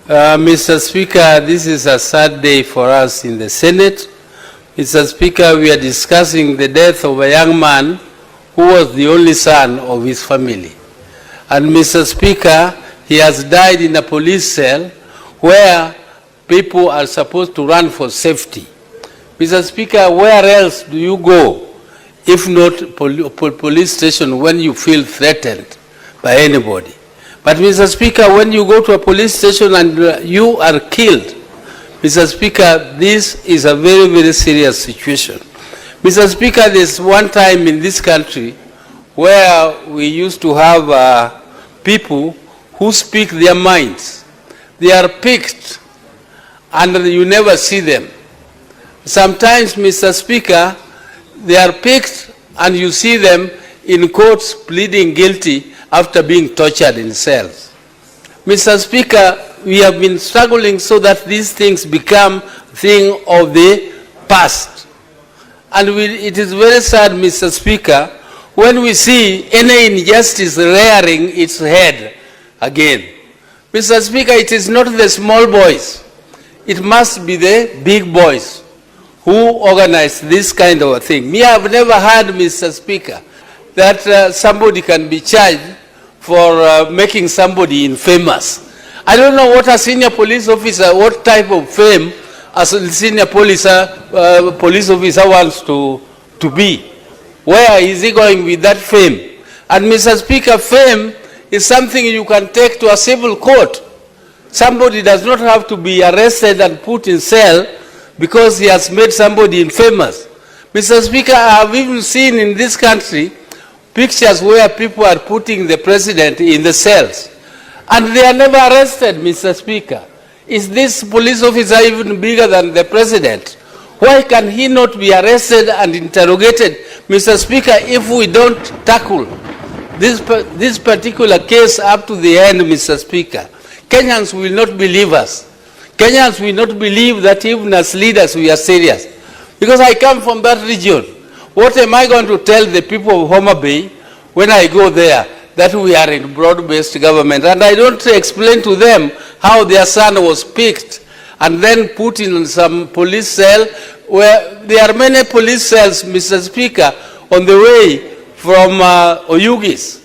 Mr. Speaker, this is a sad day for us in the Senate. Mr. Speaker, we are discussing the death of a young man who was the only son of his family. And Mr. Speaker, he has died in a police cell where people are supposed to run for safety. Mr. Speaker, where else do you go if not police station when you feel threatened by anybody? But Mr. Speaker, when you go to a police station and you are killed, Mr. Speaker, this is a very, very serious situation. Mr. Speaker, there's one time in this country where we used to have people who speak their minds. They are picked and you never see them. Sometimes, Mr. Speaker, they are picked and you see them in courts pleading guilty after being tortured in cells. Mr. Speaker, we have been struggling so that these things become thing of the past. And it is very sad, Mr. Speaker, when we see any injustice rearing its head again. Mr. Speaker, it is not the small boys. It must be the big boys who organize this kind of a thing. Me, I have never heard, Mr. Speaker, that somebody can be charged for making somebody infamous. I don't know what a senior police officer, what type of fame a senior police officer wants to be. Where is he going with that fame? And Mr. Speaker, fame is something you can take to a civil court. Somebody does not have to be arrested and put in cell because he has made somebody infamous. Mr. Speaker, I have even seen in this country pictures where people are putting the president in the cells and they are never arrested, Mr. Speaker. Is this police officer even bigger than the president? Why can he not be arrested and interrogated, Mr. Speaker, if we don't tackle this particular case up to the end, Mr. Speaker? Kenyans will not believe us. Kenyans will not believe that even as leaders we are serious. Because I come from that region. What am I going to tell the people of Homa Bay when I go there that we are in broad-based government? And I don't explain to them how their son was picked and then put in some police cell where there are many police cells, Mr. Speaker, on the way from Oyugis.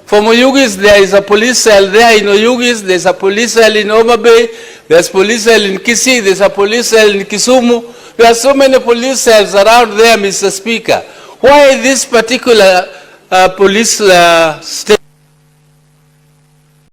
From Oyugis, there is a police cell there in Oyugis, there's a police cell in Homa Bay, there's a police cell in Kisii, there's a police cell in Kisumu. There are so many police cells around there, Mr. Speaker. Why this particular police state